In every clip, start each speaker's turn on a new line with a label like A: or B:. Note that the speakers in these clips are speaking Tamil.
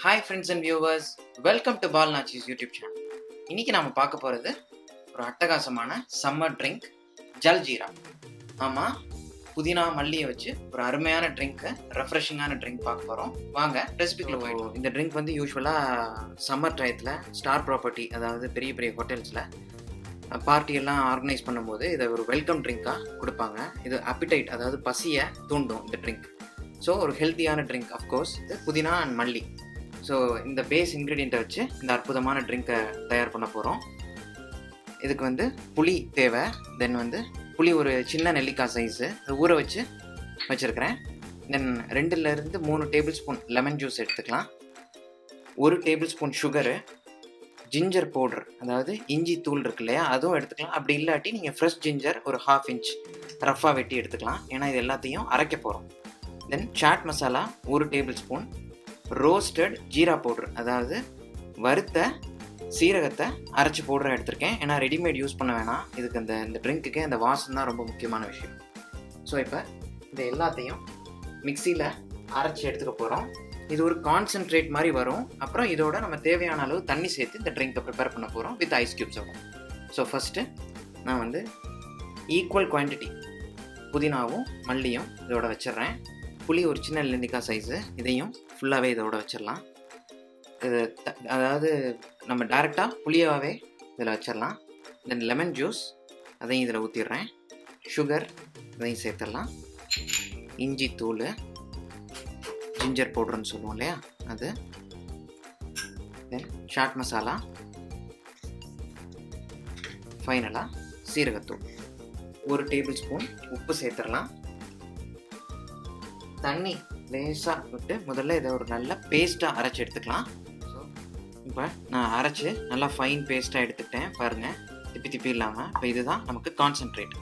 A: Hi friends and viewers, welcome to Nachi's YouTube channel. இன்னைக்கு நாம பார்க்க போறது ஒரு அட்டகாசமான சம்மர் ட்ரிங்க் ஜல் ஜீரா. ஆமா, புதினா மல்லியை வச்சு ஒரு அருமையான ட்ரிங்க், ரெஃப்ரெஷிங்கான ட்ரிங்க் பார்க்க போறோம். வாங்க ரெசிபிக்குள்ள போயிடுவோம். இந்த ட்ரிங்க் வந்து யூஸ்வலா சம்மர் டயத்துல ஸ்டார் ப்ராப்பர்ட்டி, அதாவது பெரிய பெரிய ஹோட்டல்ஸ்ல பார்ட்டி எல்லாம் ஆர்கனைஸ் பண்ணும்போது இதை ஒரு வெல்கம் ட்ரிங்காக கொடுப்பாங்க. இது appetite, அதாவது பசியை தூண்டும் இந்த ட்ரிங்க். ஸோ ஒரு ஹெல்த்தியான ட்ரிங்க். அஃப்கோர்ஸ் இது புதினா அண்ட் மல்லி. ஸோ இந்த பேஸ் இன்க்ரீடியண்ட்டை வச்சு இந்த அற்புதமான ட்ரிங்க்கை தயார் பண்ண போகிறோம். இதுக்கு வந்து புளி தேவை. தென் வந்து புளி ஒரு சின்ன நெல்லிக்காய் சைஸு ஊற வச்சு வச்சுருக்கிறேன். தென் 2லேருந்து 3 டேபிள் ஸ்பூன் லெமன் ஜூஸ் எடுத்துக்கலாம். 1 table spoon sugar, ginger powder, அதாவது இஞ்சி தூள் இருக்கு இல்லையா, அதுவும் எடுத்துக்கலாம். அப்படி இல்லாட்டி நீங்கள் ஃப்ரெஷ் ஜிஞ்சர் ஒரு 1/2 இன்ச் ரஃபாக வெட்டி எடுத்துக்கலாம். ஏன்னா இது எல்லாத்தையும் அரைக்க போகிறோம். Then chaat masala 1 tablespoon, roasted jeera powder, அதாவது வறுத்த சீரகத்தை அரைச்சி பவுடரை எடுத்திருக்கேன். ஏன்னா ரெடிமேட் யூஸ் பண்ண வேணாம். இதுக்கு இந்த ட்ரிங்க்குக்கு அந்த வாசம் தான் ரொம்ப முக்கியமான விஷயம். ஸோ இப்போ இது எல்லாத்தையும் மிக்சியில் அரைச்சி எடுத்துக்க போகிறோம். இது ஒரு கான்சென்ட்ரேட் மாதிரி வரும். அப்புறம் இதோட நம்ம தேவையான அளவு தண்ணி சேர்த்து இந்த ட்ரிங்க்கை ப்ரிப்பேர் பண்ண போகிறோம் வித் ஐஸ் க்யூப்ஸோட. ஸோ ஃபஸ்ட்டு நான் வந்து ஈக்குவல் குவான்டிட்டி புதினாவும் மல்லியும் இதோட வச்சிடுறேன். புளி ஒரு சின்ன நெல்லிக்காய் சைஸு, இதையும் ஃபுல்லாகவே இதோட வச்சிடலாம். இது அதாவது நம்ம டைரெக்டாக புளியாகவே இதில் வச்சிடலாம். தென் லெமன் ஜூஸ் அதையும் இதில் ஊற்றிடுறேன். சுகர் இதையும் சேர்த்துடலாம். இஞ்சி தூள், ஜிஞ்சர் பவுடர்னு சொல்லுவோம் இல்லையா அது, தென் சாட் மசாலா, ஃபைனலாக சீரகத்தூள், 1 டேபிள் ஸ்பூன் உப்பு சேர்த்துடலாம். தண்ணி லேசாக விட்டு முதல்ல இதை ஒரு நல்ல பேஸ்ட்டாக அரைச்சி எடுத்துக்கலாம். ஸோ இப்போ நான் அரைச்சி நல்லா ஃபைன் பேஸ்ட்டாக எடுத்துக்கிட்டேன் பாருங்கள், திப்பி இல்லாமல். இப்போ இதுதான் நமக்கு கான்சென்ட்ரேட்.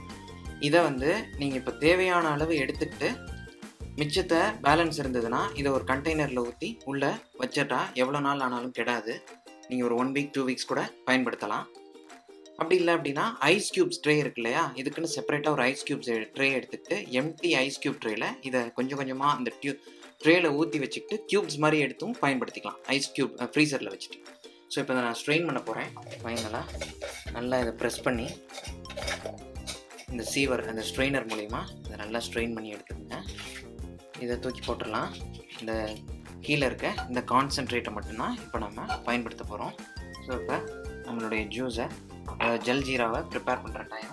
A: இதை வந்து நீங்கள் இப்போ தேவையான அளவு எடுத்துக்கிட்டு மிச்சத்தை பேலன்ஸ் இருந்ததுன்னா இதை ஒரு கண்டெய்னரில் ஊற்றி உள்ளே வச்சிட்டா எவ்வளோ நாள் ஆனாலும் கெடாது. நீங்கள் ஒரு 1 வீக் 2 வீக்ஸ் கூட பயன்படுத்தலாம். அப்படி இல்லை அப்படின்னா ஐஸ் க்யூப்ஸ் ட்ரே இருக்கு இல்லையா, இதுக்குன்னு செப்பரேட்டாக ஒரு ஐஸ் க்யூப்ஸ் ட்ரே எடுத்துக்கிட்டு எம்டி ஐஸ் க்யூப் ட்ரேயில் இதை கொஞ்சம் கொஞ்சமாக அந்த ட்ரேயில் ஊற்றி வச்சுக்கிட்டு க்யூப்ஸ் மாதிரி எடுத்தும் பயன்படுத்திக்கலாம், ஐஸ் க்யூப் ஃப்ரீசரில் வச்சுட்டு. ஸோ இப்போ நான் ஸ்ட்ரெயின் பண்ண போகிறேன். ஃபைனலாக நல்லா இதை ப்ரெஸ் பண்ணி இந்த சீவர் அந்த ஸ்ட்ரெயினர் மூலிமா இதை நல்லா ஸ்ட்ரெயின் பண்ணி எடுத்துக்கோங்க. இதை தூக்கி போட்டுடலாம். இந்த கீழே இருக்க இந்த கான்சென்ட்ரேட்டை மட்டும்தான் இப்போ நம்ம பயன்படுத்த போகிறோம். ஸோ இப்போ நம்மளுடைய ஜூஸை, ஜல் ஜீராவை ப்ரிப்பேர் பண்ணுற டைம்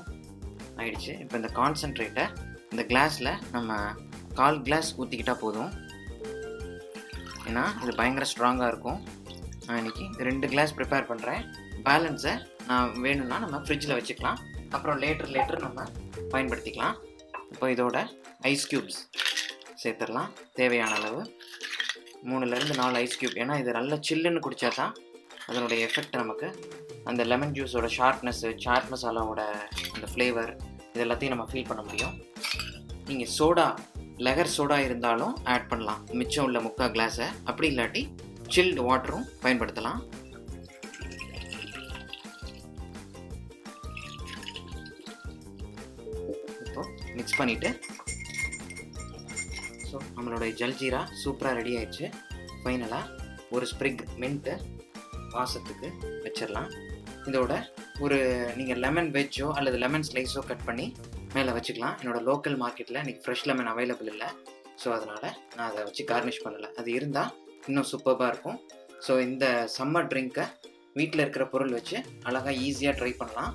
A: ஆயிடுச்சு. இப்போ இந்த கான்சென்ட்ரேட்டை இந்த கிளாஸில் நம்ம 1/4 கிளாஸ் ஊற்றிக்கிட்டால் போதும். ஏன்னா இது பயங்கர ஸ்ட்ராங்காக இருக்கும். நான் இன்றைக்கி 2 கிளாஸ் ப்ரிப்பேர் பண்ணுறேன். பேலன்ஸை நான் வேணும்னா நம்ம ஃப்ரிட்ஜில் வச்சுக்கலாம். அப்புறம் லேட்டர் நம்ம பயன்படுத்திக்கலாம். இப்போ இதோட ஐஸ் க்யூப்ஸ் சேர்த்துடலாம் தேவையான அளவு. 3லேருந்து 4 ஐஸ் க்யூப். ஏன்னா இது நல்லா சில்லுன்னு குடித்தா தான் அதனுடைய எஃபெக்ட் நமக்கு, அந்த லெமன் ஜூஸோட ஷார்ப்னஸ்ஸு, சாட் மசாலாவோட அந்த ஃப்ளேவர், இது எல்லாத்தையும் நம்ம ஃபீல் பண்ண முடியும். நீங்கள் சோடா, லெகர் சோடா இருந்தாலும் ஆட் பண்ணலாம் மிச்சம் உள்ள 3/4 கிளாஸை. அப்படி இல்லாட்டி சில்டு வாட்டரும் பயன்படுத்தலாம். இப்போ மிக்ஸ் பண்ணிவிட்டு ஸோ நம்மளுடைய ஜல் ஜீரா சூப்பராக ரெடி ஆயிடுச்சு. ஃபைனலாக ஒரு ஸ்ப்ரிக் மின்ட்டு வாசத்துக்கு வச்சிடலாம். இதோட ஒரு நீங்கள் லெமன் வெஜ்ஜோ அல்லது லெமன் ஸ்லைஸோ கட் பண்ணி மேலே வச்சுக்கலாம். என்னோடய லோக்கல் மார்க்கெட்டில் இன்றைக்கி ஃப்ரெஷ் லெமன் அவைலபிள் இல்லை. ஸோ அதனால் நான் அதை வச்சு கார்னிஷ் பண்ணலை. அது இருந்தால் இன்னும் சூப்பராக இருக்கும். ஸோ இந்த சம்மர் ட்ரிங்க்கை வீட்டில் இருக்கிற பொருள் வச்சு அழகாக ஈஸியாக ட்ரை பண்ணலாம்.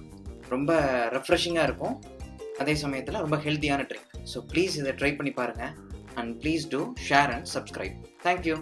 A: ரொம்ப ரெஃப்ரெஷிங்காக இருக்கும், அதே சமயத்தில் ரொம்ப ஹெல்த்தியான ட்ரிங்க். ஸோ ப்ளீஸ் இதை ட்ரை பண்ணி பாருங்கள். And please do share and subscribe. Thank you.